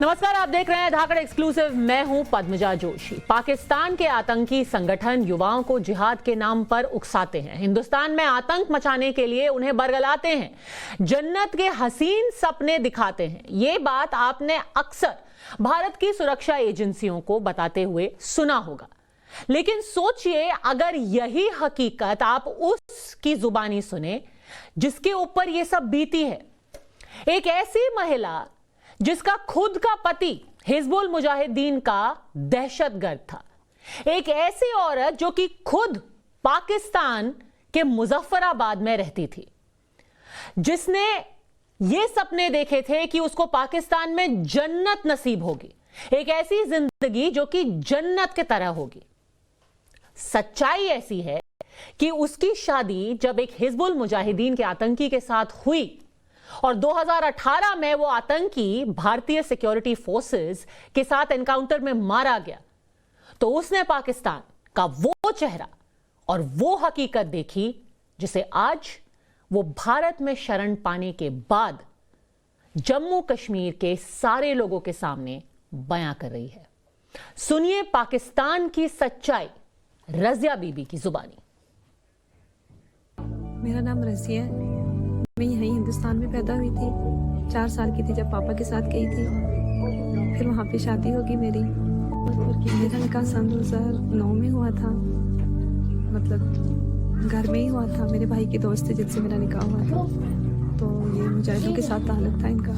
नमस्कार, आप देख रहे हैं धाकड़ एक्सक्लूसिव। मैं हूं पद्मजा जोशी। पाकिस्तान के आतंकी संगठन युवाओं को जिहाद के नाम पर उकसाते हैं, हिंदुस्तान में आतंक मचाने के लिए उन्हें बरगलाते हैं, जन्नत के हसीन सपने दिखाते हैं। ये बात आपने अक्सर भारत की सुरक्षा एजेंसियों को बताते हुए सुना होगा, लेकिन सोचिए अगर यही हकीकत आप उसकी जुबानी सुने जिसके ऊपर यह सब बीती है। एक ऐसी महिला जिसका खुद का पति हिजबुल मुजाहिदीन का दहशतगर्द था, एक ऐसी औरत जो कि खुद पाकिस्तान के मुजफ्फराबाद में रहती थी, जिसने ये सपने देखे थे कि उसको पाकिस्तान में जन्नत नसीब होगी, एक ऐसी जिंदगी जो कि जन्नत की तरह होगी। सच्चाई ऐसी है कि उसकी शादी जब एक हिजबुल मुजाहिदीन के आतंकी के साथ हुई और 2018 में वो आतंकी भारतीय सिक्योरिटी फोर्सेस के साथ एनकाउंटर में मारा गया, तो उसने पाकिस्तान का वो चेहरा और वो हकीकत देखी जिसे आज वो भारत में शरण पाने के बाद जम्मू कश्मीर के सारे लोगों के सामने बयां कर रही है। सुनिए पाकिस्तान की सच्चाई रजिया बीबी की जुबानी। मेरा नाम रजिया है। मैं यहीं हिंदुस्तान में पैदा हुई थी। 4 साल की थी जब पापा के साथ गई थी, फिर वहाँ पे शादी होगी मेरी। मेरा निकाह सन 2009 में हुआ था, मतलब घर में ही हुआ था। मेरे भाई के दोस्त थे जिनसे मेरा निकाह हुआ था, तो ये मुजाहिदों के साथ ताल्लुक था इनका।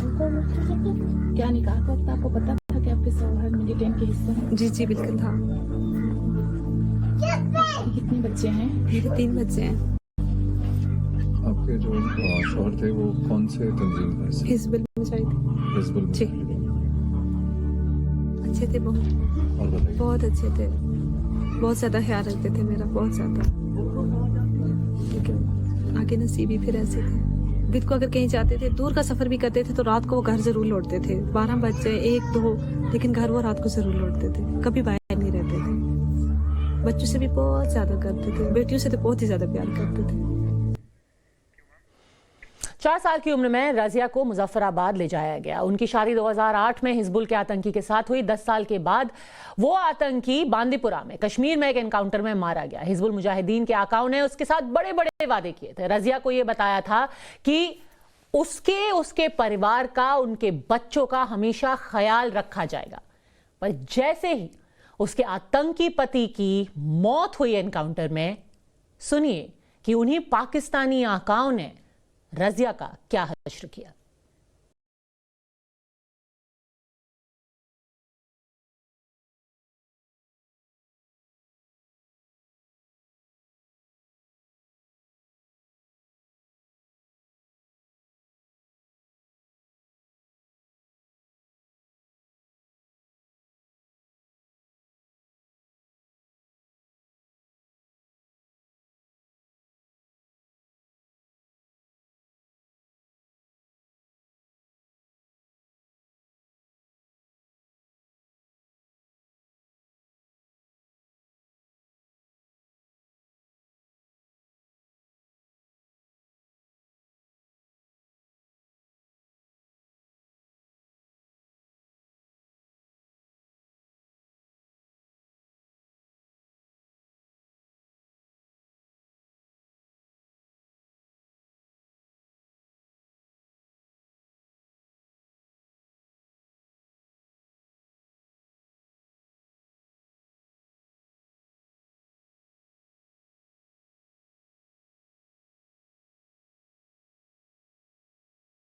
क्या निकाह था? आपको पता था कि आपके शौहर मिलिटेंट के हिस्से हैं? जी जी बिल्कुल था। कितने बच्चे हैं? मेरे 3 बच्चे हैं। आपके जो शौहर थे वो कौन से तंजीम में? हिजबुल मुजाहिदीन। हिजबुल जी, अच्छे थे बहुत, और बताइए। बहुत अच्छे थे, बहुत ज़्यादा ख्याल रखते थे मेरा, बहुत ज़्यादा। लेकिन आगे नसीब ही फिर ऐसे थे। दिन को अगर कहीं जाते थे, दूर का सफ़र भी करते थे, तो रात को वो घर ज़रूर लौटते थे। 12 बज जाए, 1, 2, लेकिन घर वो रात को ज़रूर लौटते थे, कभी बाहर नहीं रहते थे। बच्चों से भी बहुत ज़्यादा करते थे, बेटियों से तो बहुत ही ज़्यादा प्यार करते थे। 4 साल की उम्र में रजिया को मुजफ्फराबाद ले जाया गया। उनकी शादी 2008 में हिजबुल के आतंकी के साथ हुई। 10 साल के बाद वो आतंकी बांदीपुरा में कश्मीर में एक एनकाउंटर में मारा गया। हिजबुल मुजाहिदीन के आकाओं ने उसके साथ बड़े बड़े वादे किए थे। रजिया को यह बताया था कि उसके परिवार का, उनके बच्चों का हमेशा ख्याल रखा जाएगा। पर जैसे ही उसके आतंकी पति की मौत हुई एनकाउंटर में, सुनिए कि उन्हीं पाकिस्तानी आकाओं ने रजिया का क्या हश्र किया।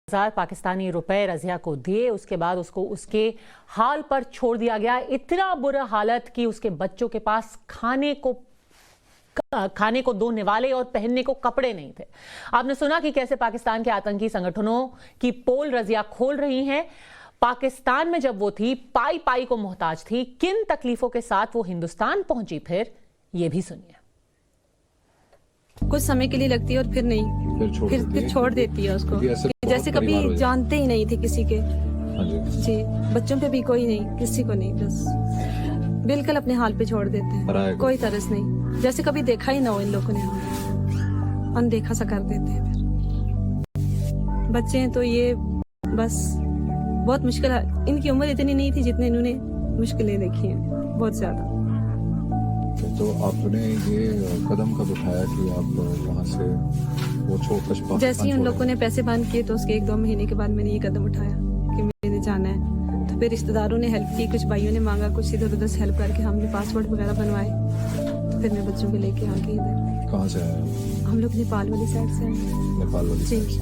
पाकिस्तानी रुपए रजिया को दिए, उसके बाद उसको उसके हाल पर छोड़ दिया गया। इतना बुरा हालत कि उसके बच्चों के पास खाने को 2 निवाले और पहनने को कपड़े नहीं थे। आपने सुना कि कैसे पाकिस्तान के आतंकी संगठनों की पोल रजिया खोल रही हैं। पाकिस्तान में जब वो थी, पाई पाई को मोहताज थी, किन तकलीफों के साथ वो हिंदुस्तान पहुंची, फिर ये भी सुनिए। कुछ समय के लिए लगती है और फिर नहीं, फिर छोड़ देती है उसको, जैसे कभी जानते ही नहीं थे किसी के। जी, बच्चों पे भी कोई नहीं, किसी को नहीं, बस बिल्कुल अपने हाल पे छोड़ देते हैं, कोई तरस नहीं, जैसे कभी देखा ही ना हो इन लोगों ने, अनदेखा सा कर देते हैं। फिर बच्चे हैं तो ये बस बहुत मुश्किल है। इनकी उम्र इतनी नहीं थी जितने इन्होंने मुश्किलें देखी हैं, बहुत ज्यादा। तो आपने ये कदम कब उठाया कि आप वहाँ से वो छोड़? जैसे ही उन लोगों ने पैसे बंद किए तो उसके 1-2 महीने के बाद मैंने ये कदम उठाया कि मैंने जाना है। तो फिर रिश्तेदारों ने हेल्प की, कुछ भाइयों ने मांगा, कुछ इधर उधर से हेल्प करके हमने पासपोर्ट वगैरह बनवाए। तो फिर मैं बच्चों को लेके आ गई इधर। कहाँ से आए? हम लोग नेपाल वाली साइड से आए। नेपाल वाली जी। साइड से।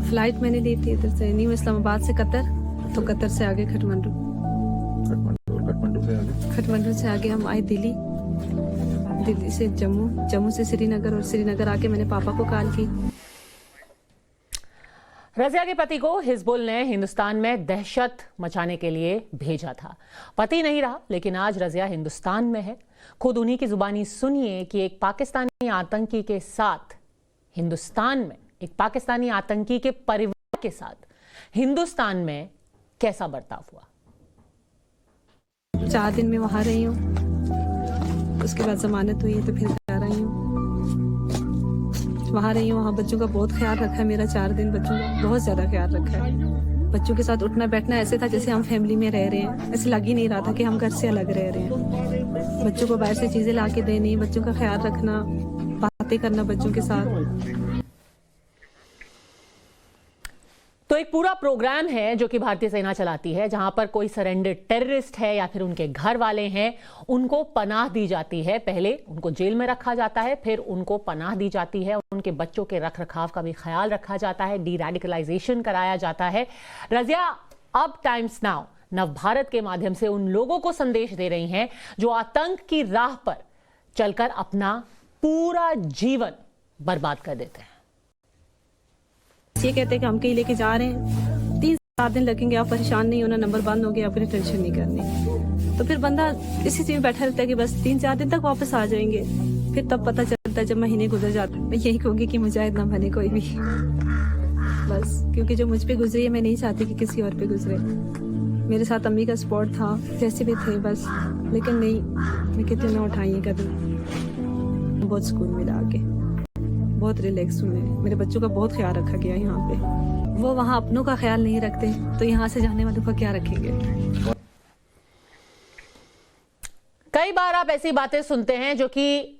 फ्लाइट मैंने ली थी इधर से न्यू इस्लामाबाद से कतर, तो कतर से आगे खटमंडू, खटमंडू से आगे हम आए दिल्ली, दिल्ली से जम्मू, जम्मू से श्रीनगर, और श्रीनगर आके मैंने पापा को कॉल की। रज़िया के पति को हिजबुल ने हिंदुस्तान में दहशत मचाने के लिए भेजा था। पति नहीं रहा, लेकिन आज रज़िया हिंदुस्तान में है। खुद उन्हीं की जुबानी सुनिए कि एक पाकिस्तानी आतंकी के साथ हिंदुस्तान में, एक पाकिस्तानी आतंकी के परिवार के साथ हिंदुस्तान में कैसा बर्ताव हुआ। 4 दिन में वहां रही हूँ, उसके बाद जमानत हुई है तो फिर जा रही हूँ। वहां रही हूँ, वहाँ बच्चों का बहुत ख्याल रखा है मेरा। 4 दिन बच्चों का बहुत ज्यादा ख्याल रखा है। बच्चों के साथ उठना बैठना ऐसे था जैसे हम फैमिली में रह रहे हैं। ऐसे लग ही नहीं रहा था कि हम घर से अलग रह रहे हैं। बच्चों को बाहर से चीजें ला के देनी, बच्चों का ख्याल रखना, बातें करना बच्चों के साथ। तो एक पूरा प्रोग्राम है जो कि भारतीय सेना चलाती है, जहां पर कोई सरेंडर टेररिस्ट है या फिर उनके घर वाले हैं, उनको पनाह दी जाती है। पहले उनको जेल में रखा जाता है, फिर उनको पनाह दी जाती है, उनके बच्चों के रख रखाव का भी ख्याल रखा जाता है, डी रेडिकलाइजेशन कराया जाता है। रज़िया अब टाइम्स नाउ नवभारत के माध्यम से उन लोगों को संदेश दे रही हैं जो आतंक की राह पर चलकर अपना पूरा जीवन बर्बाद कर देते हैं। ये कहते हैं कि हम कहीं लेके जा रहे हैं, 3-4 दिन लगेंगे, आप परेशान नहीं होना, नंबर बंद हो गया, अपनी टेंशन नहीं करनी। तो फिर बंदा इसी चीज में बैठा रहता है कि बस 3-4 दिन तक वापस आ जाएंगे। फिर तब पता चलता है जब महीने गुजर जाते। मैं यही कहूंगी कि मुजाहिद ना बने कोई भी, बस, क्योंकि जो मुझ पे गुजरी है मैं नहीं चाहती कि किसी और पे गुजरे। मेरे साथ अम्मी का सपोर्ट था, जैसे भी थे बस, लेकिन नहीं, मैं कितने ना उठाई कदम। बहुत सुकून मिला आके, बहुत रिलैक्स हूँ मैं। मेरे बच्चों का बहुत ख्याल रखा गया यहाँ पे। वो वहाँ अपनों का ख्याल नहीं रखते तो यहाँ से जाने वालों का क्या रखेंगे। कई बार आप ऐसी बातें सुनते हैं जो कि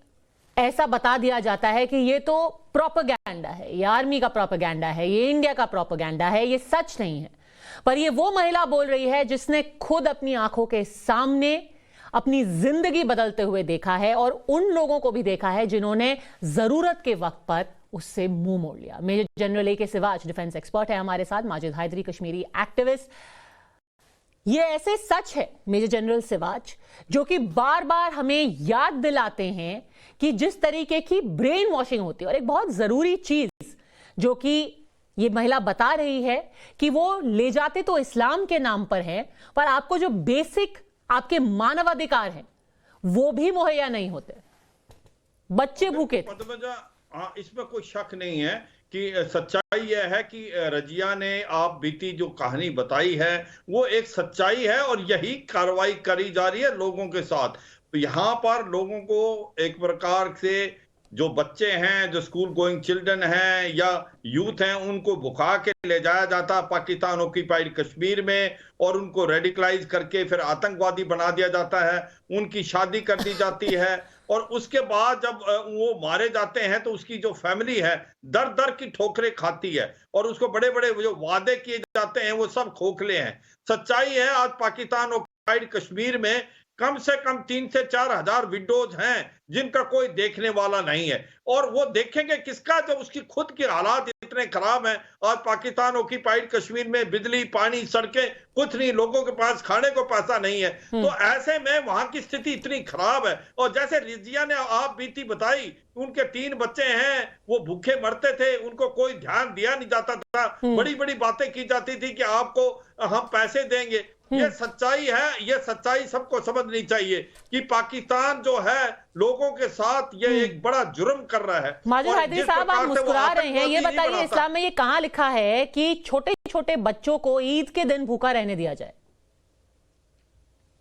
ऐसा बता दिया जाता है कि ये तो प्रोपेगेंडा है, ये आर्मी का प्रोपेगेंडा है, ये इंडिया का प्रोपेगेंडा है, ये सच नहीं है। पर ये वो महिला बोल रही है जिसने खुद अपनी आंखों के सामने अपनी जिंदगी बदलते हुए देखा है, और उन लोगों को भी देखा है जिन्होंने जरूरत के वक्त पर उससे मुंह मोड़ लिया। Major general AK Siwach defence expert है हमारे साथ, माजिद हैदरी कश्मीरी एक्टिविस्ट। ये ऐसे सच है मेजर जनरल सिवाच जो कि बार बार हमें याद दिलाते हैं कि जिस तरीके की ब्रेन वॉशिंग होती है। और एक बहुत जरूरी चीज जो कि ये महिला बता रही है कि वो ले जाते तो इस्लाम के नाम पर है, पर आपको जो बेसिक आपके मानवाधिकार हैं वो भी मुहैया नहीं होते। बच्चे भूखे थे। हाँ, इसमें कोई शक नहीं है कि सच्चाई यह है कि रजिया ने आप बीती जो कहानी बताई है वो एक सच्चाई है, और यही कार्रवाई करी जा रही है लोगों के साथ। यहाँ पर लोगों को एक प्रकार से जो बच्चे हैं, जो स्कूल गोइंग चिल्ड्रन हैं या यूथ हैं, उनको भुखा के ले जाया जाता पाकिस्तान ऑक्यूपाइड कश्मीर में, और उनको रेडिकलाइज करके फिर आतंकवादी बना दिया जाता है, उनकी शादी कर दी जाती है, और उसके बाद जब वो मारे जाते हैं तो उसकी जो फैमिली है दर दर की ठोकरें खाती है, और उसको बड़े बड़े जो वादे किए जाते हैं वो सब खोखले हैं। सच्चाई है आज पाकिस्तान ऑक्यूपाइड कश्मीर में कम से कम 3 से 4 हजार विडोज हैं जिनका कोई देखने वाला नहीं है, और वो देखेंगे किसका जब उसकी खुद के हालात इतने खराब हैं। आज पाकिस्तान ऑक्यूपाइड कश्मीर में बिजली, पानी, सड़कें कुछ नहीं, लोगों के पास खाने को पैसा नहीं है। तो ऐसे में वहां की स्थिति इतनी खराब है। और जैसे रिजिया ने आप बीती बताई, उनके 3 बच्चे हैं, वो भूखे मरते थे, उनको कोई ध्यान दिया नहीं जाता था, बड़ी बड़ी बातें की जाती थी कि आपको हम पैसे देंगे। ये सच्चाई है, ये सच्चाई सबको समझनी चाहिए कि पाकिस्तान जो है लोगों के साथ ये एक बड़ा जुर्म कर रहा है। माजिद हैदरी साहब, आप मुस्कुरा रहे हैं, ये बताइए इस्लाम में ये कहां लिखा है कि छोटे छोटे बच्चों को ईद के दिन भूखा रहने दिया जाए?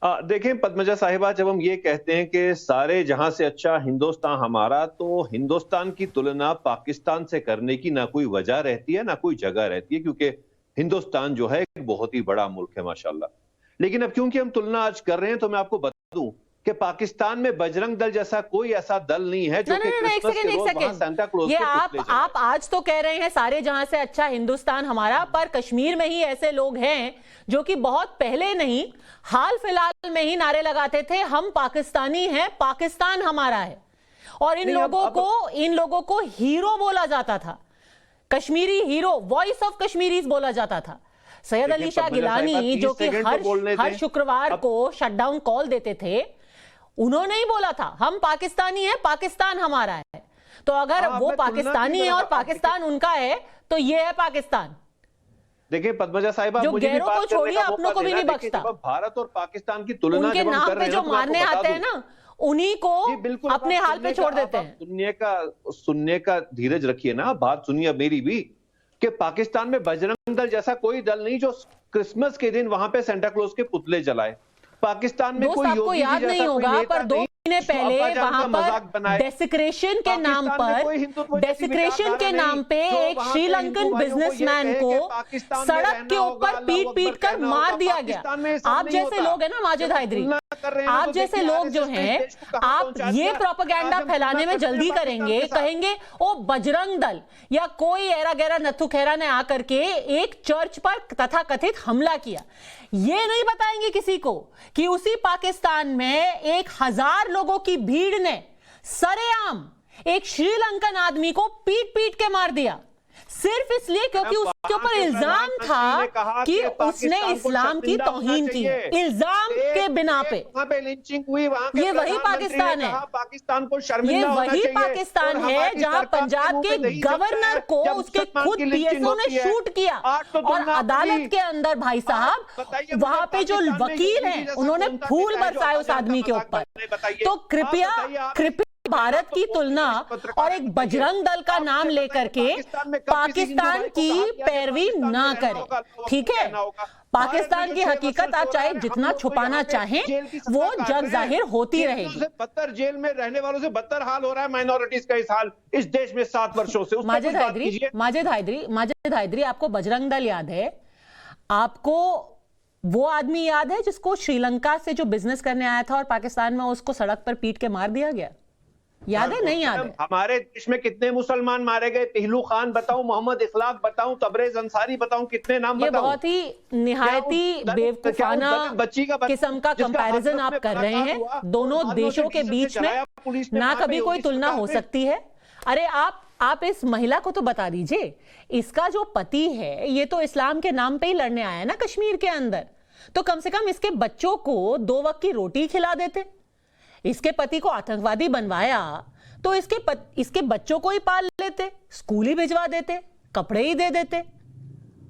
देखें पद्मजा साहिबा, जब हम ये कहते हैं कि सारे जहां से अच्छा हिंदुस्तान हमारा, तो हिंदुस्तान की तुलना पाकिस्तान से करने की ना कोई वजह रहती है ना कोई जगह रहती है, क्योंकि हिंदुस्तान जो है एक बहुत ही बड़ा मुल्क है माशाल्लाह। लेकिन अब क्योंकि हम तुलना आज कर रहे हैं तो मैं आपको बता दूं कि पाकिस्तान में बजरंग दल जैसा कोई ऐसा दल नहीं है जो कि क्रिसमस के रोज वहां सांता क्लॉज ये के पुतले जलाए। आप आज तो कह रहे हैं सारे जहां से अच्छा हिंदुस्तान हमारा, पर कश्मीर में ही ऐसे लोग हैं जो कि बहुत पहले नहीं, हाल फिलहाल में ही नारे लगाते थे हम पाकिस्तानी हैं, पाकिस्तान हमारा है। और इन लोगों को हीरो बोला जाता था, Kashmiri hero, voice of Kashmiris बोला जाता था। सैयद अली शाह गिलानी जो कि हर शुक्रवार को शटडाउन कॉल देते थे, उन्होंने ही बोला था हम पाकिस्तानी हैं, पाकिस्तान हमारा है। तो अगर वो पाकिस्तानी है और पाकिस्तान उनका है तो ये है पाकिस्तान। देखिए पद्मजा साहिबा, जो मुझे भी गैरों को छोड़िए, अपनों को भी नहीं बख्शता। भारत और पाकिस्तान की तुलना उनके नाम पे जो मारने आते हैं ना, उन्हीं को अपने हाल पे छोड़ देते हैं। सुनने का धीरज रखिए ना, बात सुनिए मेरी भी, कि पाकिस्तान में बजरंग दल जैसा कोई दल नहीं जो क्रिसमस के दिन वहां पे सेंटा क्लॉज के पुतले जलाए। पाकिस्तान में कोई आपको याद नहीं होगा, पर 2 महीने पहले वहां पर डेसिक्रेशन के नाम पे एक श्रीलंकन बिजनेसमैन को सड़क के ऊपर पीट कर मार दिया गया। आप जैसे लोग हैं ना माजिद हैदरी, आप जैसे लोग जो हैं, आप ये प्रोपेगेंडा फैलाने में जल्दी करेंगे, कहेंगे ओ बजरंग दल या कोई एरा गैरा नथु खेरा ने आकर के एक चर्च पर तथाकथित हमला किया। ये नहीं बताएंगे किसी को कि उसी पाकिस्तान में 1000 लोगों की भीड़ ने सरेआम एक श्रीलंकन आदमी को पीट के मार दिया, सिर्फ इसलिए क्योंकि उसके ऊपर इल्जाम था कि उसने इस्लाम की तौहीन की है। इल्जाम के बिना पे लिंचिंग हुई, ये वही पाकिस्तान है, पाकिस्तान को शर्मिंदा ये होना वही चाहिए। पाकिस्तान है जहां पंजाब के गवर्नर को उसके खुद पीएसओ ने शूट किया और अदालत के अंदर भाई साहब वहां पे जो वकील हैं उन्होंने फूल बरसाए उस आदमी के ऊपर। तो कृपया भारत की तुलना और एक बजरंग दल का नाम लेकर के पाकिस्तान की पैरवी ना करें, ठीक है? पाकिस्तान की हकीकत आप चाहे जितना छुपाना चाहें वो जग जाहिर होती रहेगी। बदतर जेल में रहने वालों से बदतर हाल हो रहा है माइनॉरिटीज का इस हाल इस देश में 7 वर्षों से। माजिद हैदरी, आपको बजरंग दल याद है? आपको वो आदमी याद है जिसको श्रीलंका से जो बिजनेस करने आया था और पाकिस्तान में उसको सड़क पर पीट के मार दिया गया? याद है? नहीं याद है? हमारे देश में कितने मुसलमान मारे गए? पहलू खान बताऊं, मोहम्मद इखलाक बताऊं, तबरेज अंसारी बताऊं, कितने नाम बताऊं? ये बहुत ही निहायती बेवकूफाना किस्म का कंपैरिजन आप कर रहे हैं दोनों देशों के बीच में। ना कभी कोई तुलना हो सकती है। अरे आप इस महिला को तो बता दीजिए, इसका जो पति है ये तो इस्लाम के नाम पे ही लड़ने आया है ना कश्मीर के अंदर, तो कम से कम इसके बच्चों को 2 वक्त की रोटी खिला देते। इसके पति को आतंकवादी बनवाया तो इसके बच्चों को ही पाल लेते, स्कूल ही भिजवा देते, कपड़े ही दे देते।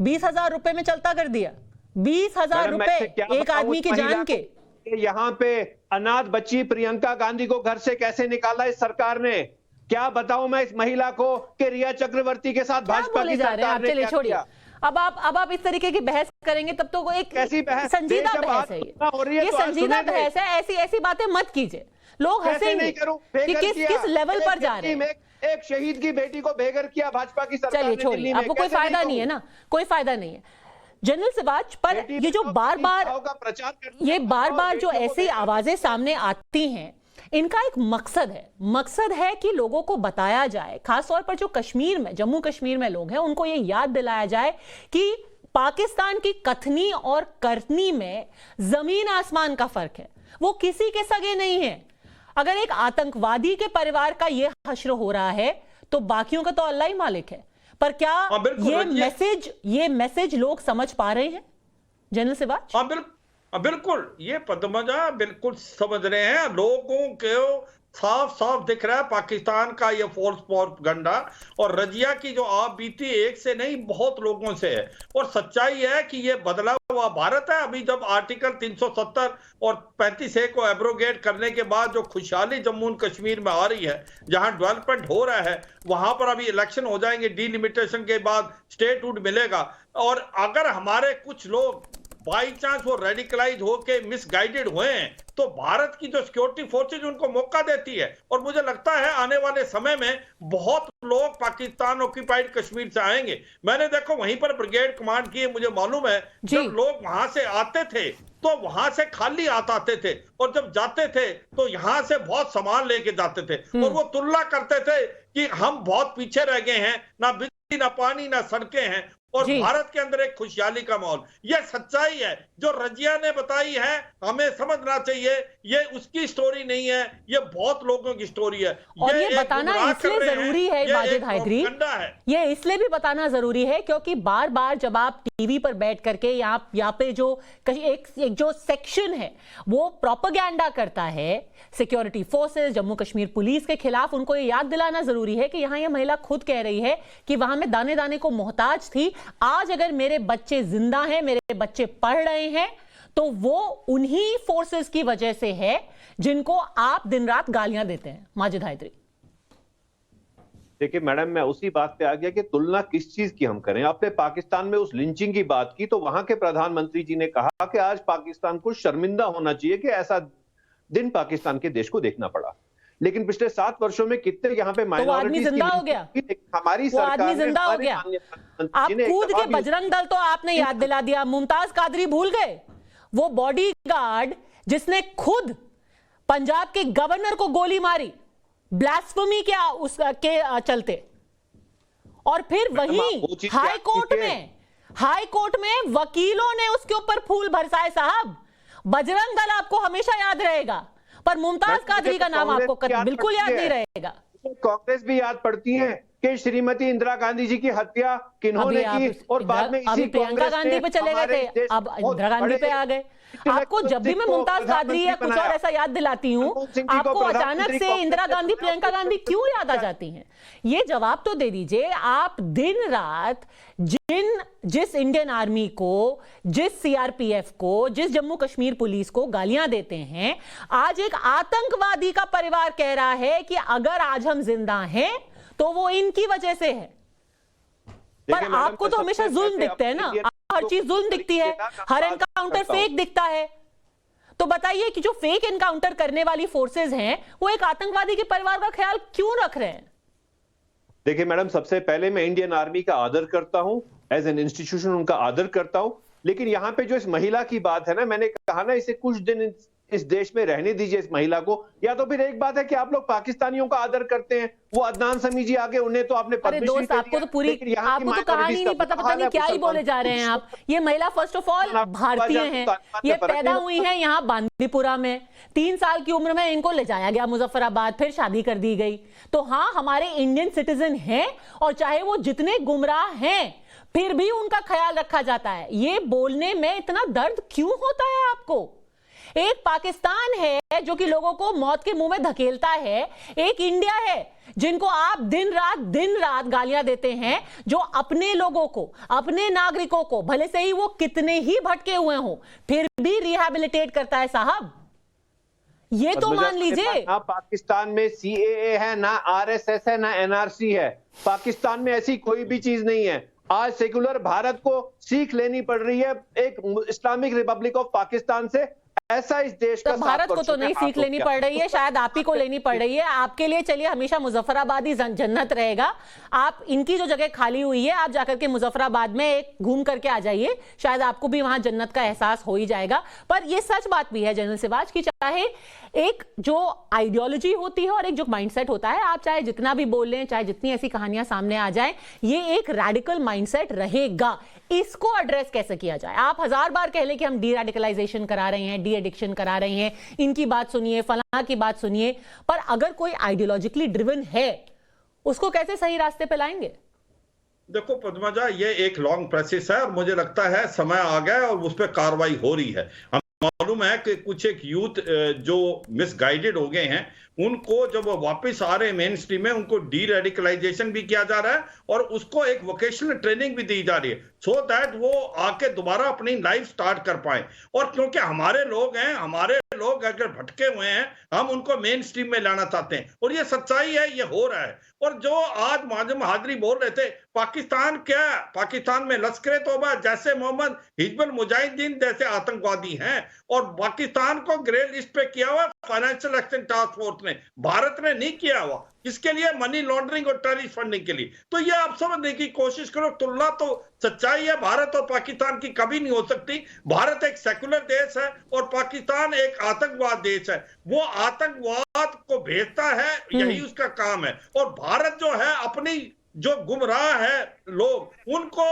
20,000 रुपए में चलता कर दिया। 20,000 रुपए एक आदमी की जान के। यहाँ पे अनाथ बच्ची प्रियंका गांधी को घर से कैसे निकाला इस सरकार ने? क्या बताऊं मैं इस महिला को कि रिया चक्रवर्ती के साथ भाजपा की सरकार ने क्या किया? अब आप इस तरीके की बहस करेंगे तब तो एक संजीदा बहस है ये संजीदा बहस है। ऐसी बातें मत कीजिए, लोग हंसेंगे कि किस लेवल पर जा रहे हैं। एक शहीद की बेटी को बेघर किया भाजपा की सरकार ने। चलिए छोड़िए, आपको कोई फायदा नहीं है ना, कोई फायदा नहीं है। जनरल सिवाच पर ये जो बार बार जो ऐसी आवाजें सामने आती हैं, इनका एक मकसद है कि लोगों को बताया जाए, खासतौर पर जो कश्मीर में, जम्मू कश्मीर में लोग हैं, उनको ये याद दिलाया जाए कि पाकिस्तान की कथनी और करनी में जमीन आसमान का फर्क है। वो किसी के सगे नहीं है। अगर एक आतंकवादी के परिवार का ये हश्र हो रहा है तो बाकियों का तो अल्लाह ही मालिक है। पर क्या ये मैसेज लोग समझ पा रहे हैं जनरल सिवाच? बिल्कुल, ये पद्मजा बिल्कुल समझ रहे हैं। लोगों को साफ दिख रहा है पाकिस्तान का ये फॉल्स प्रोपेगेंडा और रजिया की जो आप बीती एक से नहीं बहुत लोगों से है। और सच्चाई है कि ये बदला हुआ भारत है। अभी जब आर्टिकल 370 और 35A को एब्रोगेट करने के बाद जो खुशहाली जम्मू एंड कश्मीर में आ रही है, जहां डेवलपमेंट हो रहा है, वहां पर अभी इलेक्शन हो जाएंगे, डिलिमिटेशन के बाद स्टेटहुड मिलेगा। और अगर हमारे कुछ लोग बाई चांस वो रेडिकलाइज होके मिसगाइडेड हुए हैं तो भारत की जो सिक्योरिटी फोर्सेज उनको मौका देती है। और मुझे लगता है आने वाले समय में बहुत लोग पाकिस्तान ऑक्यूपाइड कश्मीर से आएंगे। मैंने देखो वहीं पर ब्रिगेड कमांड की, मुझे मालूम है जब लोग वहां से आते थे तो वहां से खाली आते थे और जब जाते थे तो यहां से बहुत सामान लेके जाते थे और वो तुलना करते थे कि हम बहुत पीछे रह गए हैं, ना बिजली ना पानी ना सड़कें हैं और भारत के अंदर एक खुशहाली का माहौल। यह सच्चाई है जो रजिया ने बताई है, हमें समझना चाहिए ये उसकी स्टोरी नहीं है, ये बहुत लोगों की स्टोरी है। और ये बताना इसलिए जरूरी है वाजिद हैदरी, ये इसलिए भी बताना जरूरी है क्योंकि बार बार जब आप टीवी पर बैठ करके यहाँ पे जो एक जो सेक्शन है वो प्रोपेगेंडा करता है security forces, Jammu Kashmir police के खिलाफ, उनको ये याद दिलाना जरूरी है कि यहाँ ये महिला खुद कह रही है कि वहां में दाने दाने को मोहताज थी। आज अगर मेरे बच्चे जिंदा हैं, मेरे बच्चे पढ़ रहे हैं, तो वो उन्हीं फोर्सेस की वजह से है जिनको आप दिन रात गालियां देते हैं। माजिद हैदरी, देखिए मैडम, मैं उसी बात पे आ गया कि तुलना किस चीज की हम करें। आपने पाकिस्तान में उस लिंचिंग की बात की तो वहां के प्रधानमंत्री जी ने कहा कि आज पाकिस्तान को शर्मिंदा होना चाहिए कि ऐसा दिन पाकिस्तान के देश को देखना पड़ा। लेकिन पिछले 7 वर्षों में कितने यहाँ पे माइनॉरिटीज जिंदा हो गया, हमारी सरकार जिंदा हो गया। आप कूद के बजरंग दल तो आपने याद दिला दिया, मुमताज कादरी भूल गए? वो बॉडीगार्ड जिसने खुद पंजाब के गवर्नर को गोली मारी ब्लास्फेमी के चलते, और फिर वहीं हाई कोर्ट में वकीलों ने उसके ऊपर फूल बरसाए। साहब, बजरंग दल आपको हमेशा याद रहेगा, पर मुमताज कादरी का नाम आपको बिल्कुल याद नहीं रहेगा। कांग्रेस भी याद पड़ती है कि श्रीमती इंदिरा गांधी जी की हत्या किन्होंने की, और बाद में इसी प्रियंका गांधी पे चले गए थे, अब इंदिरा गांधी पे आ गए। आपको जब भी मैं मुमताज कादरी या कुछ और ऐसा याद दिलाती हूं, आपको अचानक से इंदिरा गांधी, प्रियंका गांधी क्यों याद आ जाती हैं? ये जवाब तो दे दीजिए। आप दिन रात जिस इंडियन आर्मी को, जिस सीआरपीएफ को, जिस जम्मू कश्मीर पुलिस को गालियां देते हैं, आज एक आतंकवादी का परिवार कह रहा है कि अगर आज हम जिंदा हैं तो वो इनकी वजह से है। पर आपको तो हमेशा जुल्म दिखते हैं ना, हर चीज जुल्म दिखती है, हर एनकाउंटर फेक दिखता है। तो बताइए कि जो फेक एनकाउंटर करने वाली फोर्सेस हैं वो एक आतंकवादी के परिवार का ख्याल क्यों रख रहे हैं? देखिए मैडम, सबसे पहले मैं इंडियन आर्मी का आदर करता हूं, एज एन इंस्टीट्यूशन उनका आदर करता हूं। लेकिन यहां पे जो इस महिला की बात है ना, मैंने कहा ना, इसे कुछ दिन इस देश में रहने दीजिए इस महिला को। या तो फिर एक बात है कि आप लोग पाकिस्तानियों का आदर करते हैं, वो अदनान समी जी आगे, उन्हें तो आपने दोस्त, आपको तो पूरी, आपको तो कहानी नहीं पता नहीं क्या ही बोले जा रहे हैं आप। ये महिला फर्स्ट ऑफ ऑल भारतीय हैं, ये पैदा हुई हैं यहाँ बांदीपुरा में, 3 साल की उम्र में इनको ले जाया गया मुजफ्फराबाद, फिर शादी कर दी गई। तो हाँ, हमारे इंडियन सिटीजन हैं, और चाहे वो जितने गुमराह हैं फिर भी उनका ख्याल रखा जाता है। ये बोलने में इतना दर्द क्यों होता है आपको? एक पाकिस्तान है जो कि लोगों को मौत के मुंह में धकेलता है, एक इंडिया है जिनको आप दिन रात गालियां देते हैं, जो अपने लोगों को, अपने नागरिकों को, भले से ही वो कितने ही भटके हुए हों, फिर भी रिहैबिलिटेट करता है। साहब, ये तो मान लीजिए। ना पाकिस्तान में सीएए है, ना आरएसएस है, ना एनआरसी है। पाकिस्तान में ऐसी कोई भी चीज नहीं है। आज सेकुलर भारत को सीख लेनी पड़ रही है एक इस्लामिक रिपब्लिक ऑफ पाकिस्तान से। ऐसा इस देश का, तो भारत को तो नहीं सीख लेनी पड़ रही है, शायद आप ही को लेनी पड़ रही है। आपके लिए चलिए हमेशा मुजफ्फराबाद ही जन्नत रहेगा। आप, इनकी जो जगह खाली हुई है, आप जाकर के मुजफ्फराबाद में एक घूम करके आ जाइए, शायद आपको भी वहां जन्नत का एहसास हो ही जाएगा। पर यह सच बात भी है जनरल सिवाज की, चाहे एक जो आइडियोलॉजी होती है और एक जो माइंडसेट होता है, आप चाहे जितना भी बोल लें, चाहे जितनी ऐसी कहानियां सामने आ जाए, ये एक रैडिकल माइंडसेट रहेगा। इसको एड्रेस कैसे किया जाए? आप 1000 बार कह लें कि हम डी रेडिकलाइजेशन करा रहे हैं, डी एडिक्शन करा रहे हैं, इनकी बात सुनिए, फलां की बात सुनिए, पर अगर कोई आइडियोलॉजिकली ड्रिवन है, उसको कैसे सही रास्ते पे लाएंगे? देखो पद्मजा, ये एक लॉन्ग प्रोसेस है और मुझे लगता है समय आ गया और उस पर कार्रवाई हो रही है। हम मालूम है कि कुछ एक यूथ जो मिसगाइडेड हो गए हैं, उनको जब वापस आ रहे हैं मेन स्ट्रीम में, उनको डी रेडिकलाइजेशन भी किया जा रहा है और उसको एक वोकेशनल ट्रेनिंग भी दी जा रही है। सो दैट वो आके दोबारा अपनी लाइफ स्टार्ट कर पाए। और क्योंकि हमारे लोग हैं, हमारे लोग अगर भटके हुए हैं, हम उनको मेन स्ट्रीम में लाना चाहते हैं, और ये सच्चाई है, ये हो रहा है। और जो आज माजम हाजरी बोल रहे थे, पाकिस्तान क्या, पाकिस्तान में लश्कर तौबा, जैसे मोहम्मद, हिजबुल मुजाहिदीन जैसे आतंकवादी हैं, और पाकिस्तान को ग्रे लिस्ट पे किया हुआ फाइनेंशियल एक्शन टास्क फोर्स ने, भारत ने नहीं किया हुआ। इसके लिए मनी लॉन्ड्रिंग और टेररिस्ट फंडिंग के लिए। तो ये आप समझने की कोशिश करो, तुलना तो सच्चाई है भारत और पाकिस्तान की कभी नहीं हो सकती। भारत एक सेकुलर देश है और पाकिस्तान एक आतंकवाद देश है। वो आतंकवाद को भेजता है, यही उसका काम है। और भारत जो है अपनी जो गुमराह है लोग, उनको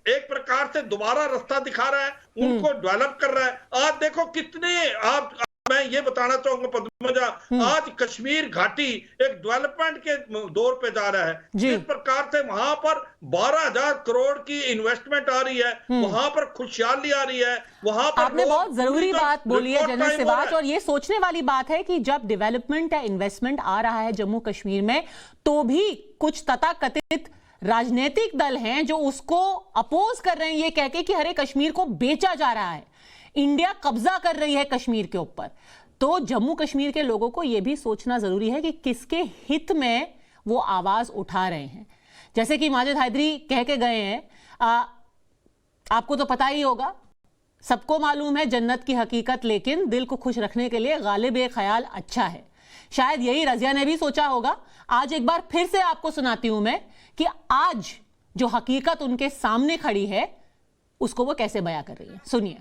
एक प्रकार से दोबारा रास्ता दिखा रहा है, उनको डेवलप कर रहा है। आज देखो कितने, आप मैं ये बताना चाहूंगा पद्मजा, आज कश्मीर घाटी एक डेवलपमेंट के दौर पे जा रहा है। जिस प्रकार से वहां पर 12,000 करोड़ की इन्वेस्टमेंट आ रही है, वहां पर खुशहाली आ रही है, वहां पर आपने बहुत जरूरी बात बोली है जनरल सिवाच, और ये सोचने वाली बात है कि जब डेवलपमेंट या इन्वेस्टमेंट आ रहा है जम्मू कश्मीर में, तो भी कुछ तथाकथित राजनीतिक दल हैं जो उसको अपोज कर रहे हैं, ये कह के कि हरे कश्मीर को बेचा जा रहा है, इंडिया कब्जा कर रही है कश्मीर के ऊपर। तो जम्मू कश्मीर के लोगों को यह भी सोचना जरूरी है कि किसके हित में वो आवाज उठा रहे हैं। जैसे कि माजिद हैदरी कह के गए हैं, आपको तो पता ही होगा, सबको मालूम है जन्नत की हकीकत, लेकिन दिल को खुश रखने के लिए गालिब ए ख्याल अच्छा है। शायद यही रजिया ने भी सोचा होगा। आज एक बार फिर से आपको सुनाती हूं मैं कि आज जो हकीकत उनके सामने खड़ी है उसको वो कैसे बयां कर रही है। सुनिए।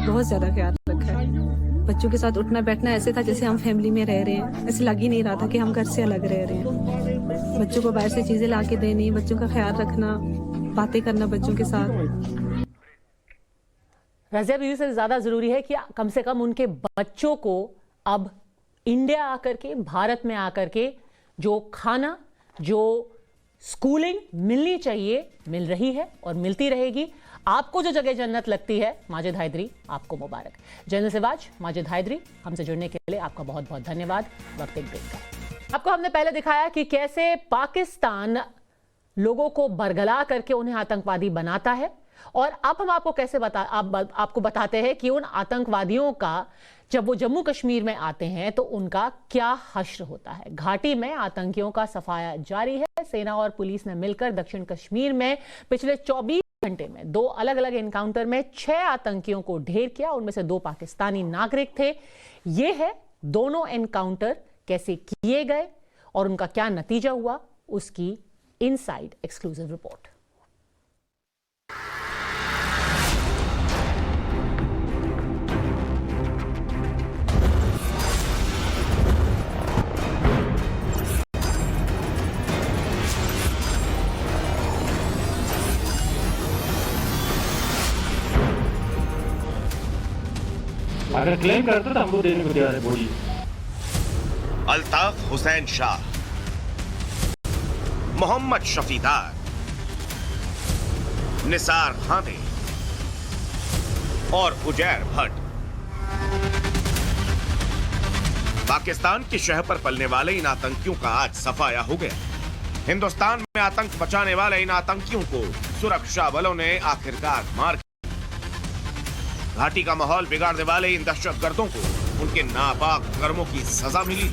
बहुत ज्यादा ख्याल रखा है। बच्चों के साथ उठना बैठना ऐसे था जैसे हम फैमिली में रह रहे हैं, ऐसे लग ही नहीं रहा था कि हम घर से अलग रह रहे हैं। बच्चों को बाहर से चीजें ला के देनी, बच्चों का ख्याल रखना, बातें करना बच्चों के साथ। रज़िया बीवी से ज्यादा जरूरी है कि कम से कम उनके बच्चों को अब इंडिया आकर के, भारत में आकर के जो खाना, जो स्कूलिंग मिलनी चाहिए, मिल रही है और मिलती रहेगी। आपको जो जगह जन्नत लगती है, माजिद हैदरी, आपको मुबारक। जनरल सिवाच, माजिद हैदरी, हमसे जुड़ने के लिए आपका बहुत बहुत धन्यवाद। वक्त एक ब्रेक का। आपको हमने पहले दिखाया कि कैसे पाकिस्तान लोगों को बरगला करके उन्हें आतंकवादी बनाता है, और अब हम आपको कैसे आपको बताते हैं कि उन आतंकवादियों का जब वो जम्मू कश्मीर में आते हैं तो उनका क्या हश्र होता है। घाटी में आतंकियों का सफाया जारी है। सेना और पुलिस ने मिलकर दक्षिण कश्मीर में पिछले 24 घंटे में 2 अलग अलग एनकाउंटर में 6 आतंकियों को ढेर किया। उनमें से 2 पाकिस्तानी नागरिक थे। ये है दोनों एनकाउंटर कैसे किए गए और उनका क्या नतीजा हुआ, उसकी इनसाइड एक्सक्लूसिव रिपोर्ट। अगर क्लेम करते तो हमको देने को तैयार है। बोलिए। अल्ताफ हुसैन शाह, मोहम्मद शफीदार, निसार खाने और उजैर भट्ट पाकिस्तान की शह पर पलने वाले इन आतंकियों का आज सफाया हो गया। हिंदुस्तान में आतंक मचाने वाले इन आतंकियों को सुरक्षा बलों ने आखिरकार मार दिया। घाटी का माहौल बिगाड़ने वाले इन दहशतगर्दों को उनके नापाक कर्मों की सजा मिली।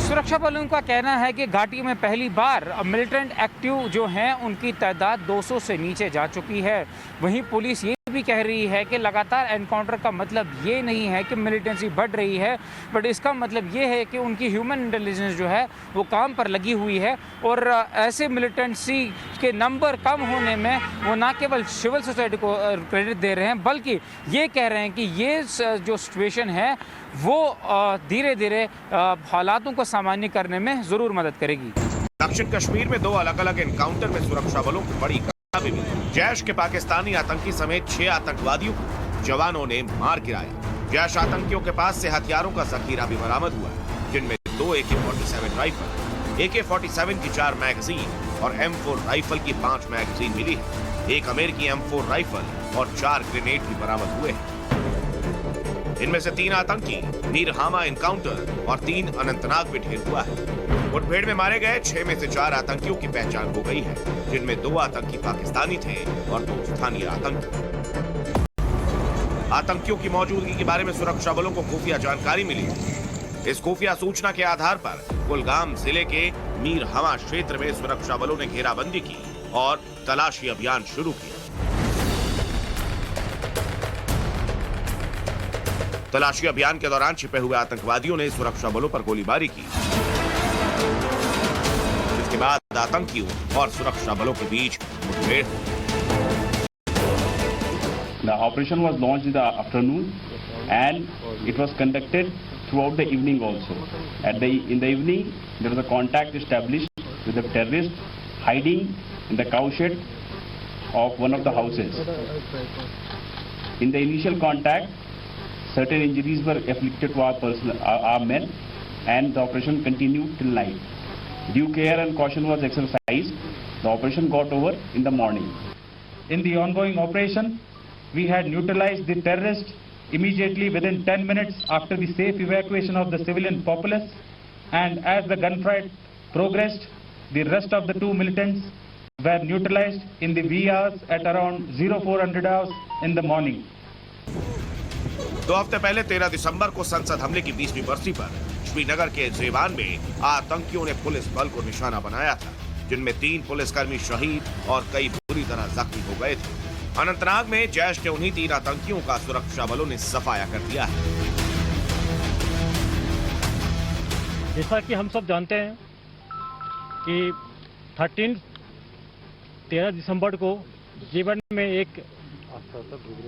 सुरक्षा बलों का कहना है कि घाटी में पहली बार मिलिटेंट एक्टिव जो हैं उनकी तादाद 200 से नीचे जा चुकी है। वहीं पुलिस ये भी कह रही है कि लगातार एनकाउंटर का मतलब ये नहीं है कि मिलिटेंसी बढ़ रही है, बट इसका मतलब ये है कि उनकी ह्यूमन इंटेलिजेंस जो है वो काम पर लगी हुई है और ऐसे मिलिटेंसी के नंबर कम होने में वो ना केवल सिविल सोसाइटी को क्रेडिट दे रहे हैं, बल्कि ये कह रहे हैं कि ये जो सिचुएशन है वो धीरे धीरे हालातों को सामान्य करने में ज़रूर मदद करेगी। दक्षिण कश्मीर में 2 अलग अलग एनकाउंटर में सुरक्षा बलों को बड़ी कामयाबी मिली। जैश के पाकिस्तानी आतंकी समेत 6 आतंकवादियों को जवानों ने मार गिराया। जैश आतंकियों के पास से हथियारों का जखीरा भी बरामद हुआ, जिनमें 2 AK-47 राइफल, AK-47 की 4 मैगजीन और M4 राइफल की 5 मैगजीन मिली है। एक अमेरिकी M4 राइफल और 4 ग्रेनेड भी बरामद हुए हैं। इनमें से 3 आतंकी मीरहामा एनकाउंटर और 3 अनंतनाग में ढेर हुआ है। मुठभेड़ में मारे गए 6 में से 4 आतंकियों की पहचान हो गई है, जिनमें 2 आतंकी पाकिस्तानी थे और 2 स्थानीय आतंकी। आतंकियों की मौजूदगी के बारे में सुरक्षा बलों को खुफिया जानकारी मिली है। इस खुफिया सूचना के आधार पर कुलगाम जिले के मीरहामा क्षेत्र में सुरक्षा बलों ने घेराबंदी की और तलाशी अभियान शुरू किया। तलाशी अभियान के दौरान छिपे हुए आतंकवादियों ने सुरक्षा बलों पर गोलीबारी की, जिसके बाद आतंकियों और सुरक्षा बलों के बीच मुठभेड़ हुई। The operation was launched in the afternoon and it was conducted throughout the evening also. In the evening, there was a contact established with the terrorists hiding in the cowshed of one of the houses. In the initial contact, certain injuries were afflicted to our men, and the operation continued till night. Due care and caution was exercised. The operation got over in the morning. In the ongoing operation, we had neutralized the terrorists immediately within 10 minutes after the safe evacuation of the civilian populace, and as the gunfight progressed, the rest of the 2 militants were neutralized in the wee hours at around 0400 hours in the morning. 2 हफ्ते पहले 13 दिसंबर को संसद हमले की 20वीं बरसी पर श्रीनगर के जेवान में आतंकियों ने पुलिस बल को निशाना बनाया था, जिनमें 3 पुलिसकर्मी शहीद और कई बुरी तरह जख्मी हो गए थे। अनंतनाग में जैश के उन्हीं 3 आतंकियों का सुरक्षा बलों ने सफाया कर दिया है। जैसा कि हम सब जानते हैं कि 13 दिसंबर को जेवन में एक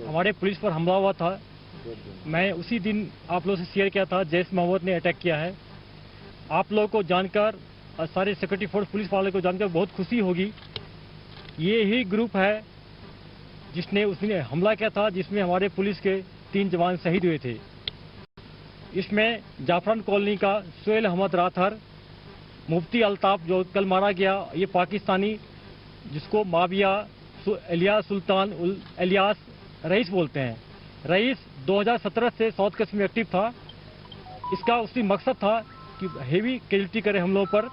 हमारे पुलिस पर हमला हुआ था। मैं उसी दिन आप लोगों से शेयर किया था, जैश मोहम्मद ने अटैक किया है। आप लोगों को जानकर और सारे सिक्योरिटी फोर्स पुलिस वाले को जानकर बहुत खुशी होगी। ये ही ग्रुप है जिसने उसने हमला किया था, जिसमें हमारे पुलिस के 3 जवान शहीद हुए थे। इसमें जाफरान कॉलोनी का सोहेल अहमद राथर, मुफ्ती अल्ताफ जो कल मारा गया, ये पाकिस्तानी जिसको माविया इलियास सुल्तान इलियास रईस बोलते हैं। रईस 2017 से साउथ कश्मीर में एक्टिव था। इसका उसकी मकसद था कि हेवी कैजुअल्टी करे हम लोगों पर।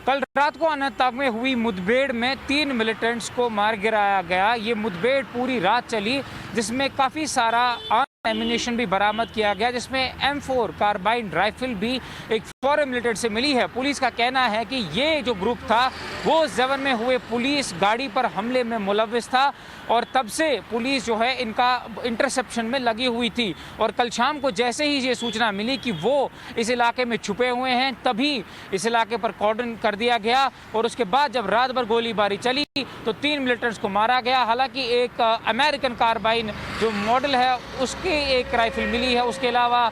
कल रात को अनंतनाग में हुई मुठभेड़ में 3 मिलिटेंट्स को मार गिराया गया। ये मुठभेड़ पूरी रात चली, जिसमें काफ़ी सारा एमिनेशन भी बरामद किया गया, जिसमें M4 कार्बाइन राइफल भी एक फॉरेन मिलिटेंट से मिली है। पुलिस का कहना है कि ये जो ग्रुप था वो जेवन में हुए पुलिस गाड़ी पर हमले में मुलव्विस था और तब से पुलिस जो है इनका इंटरसेप्शन में लगी हुई थी। और कल शाम को जैसे ही ये सूचना मिली कि वो इस इलाके में छुपे हुए हैं, तभी इस इलाके पर कॉर्डन कर दिया गया और उसके बाद जब रात भर गोलीबारी चली तो 3 मिलिटेंट्स को मारा गया। हालांकि एक अमेरिकन कार्बाइन जो मॉडल है उसके एक राइफल मिली है, उसके अलावा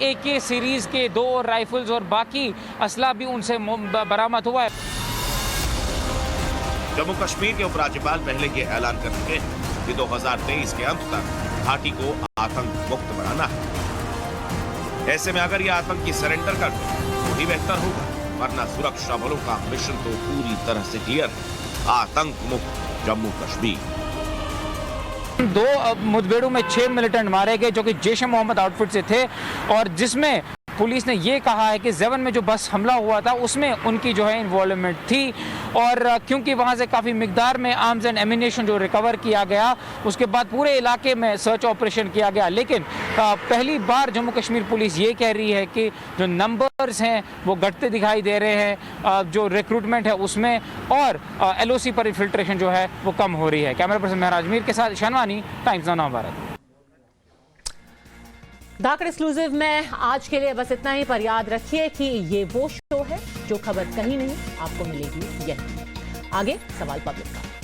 AK सीरीज के 2 राइफल्स और बाकी असला भी उनसे बरामद हुआ है। जम्मू कश्मीर के उपराज्यपाल पहले ये ऐलान कर चुके हैं कि 2023 के अंत तक घाटी को आतंक मुक्त बनाना है। ऐसे में अगर ये आतंकी सरेंडर कर दे तो ही बेहतर होगा, वरना सुरक्षा बलों का मिशन तो पूरी तरह से क्लियर है, आतंक मुक्त जम्मू कश्मीर। 2 मुठभेड़ों में 6 मिलिटेंट मारे गए जो कि जैश ए मोहम्मद आउटफिट से थे, और जिसमें पुलिस ने ये कहा है कि जेवन में जो बस हमला हुआ था उसमें उनकी जो है इन्वॉल्वमेंट थी। और क्योंकि वहाँ से काफ़ी मिकदार में आर्म्स एंड एमिनेशन जो रिकवर किया गया, उसके बाद पूरे इलाके में सर्च ऑपरेशन किया गया। लेकिन पहली बार जम्मू कश्मीर पुलिस ये कह रही है कि जो नंबर्स हैं वो घटते दिखाई दे रहे हैं, जो रिक्रूटमेंट है उसमें, और LOC पर इन्फिल्ट्रेशन जो है वो कम हो रही है। कैमरा पर्सन महराज मीर के साथ Shanwani, times of Bharat. Dhaakad exclusive में आज के लिए बस इतना ही, पर याद रखिए कि ये वो शो है जो खबर कहीं नहीं आपको मिलेगी यहीं। आगे सवाल पब्लिक का।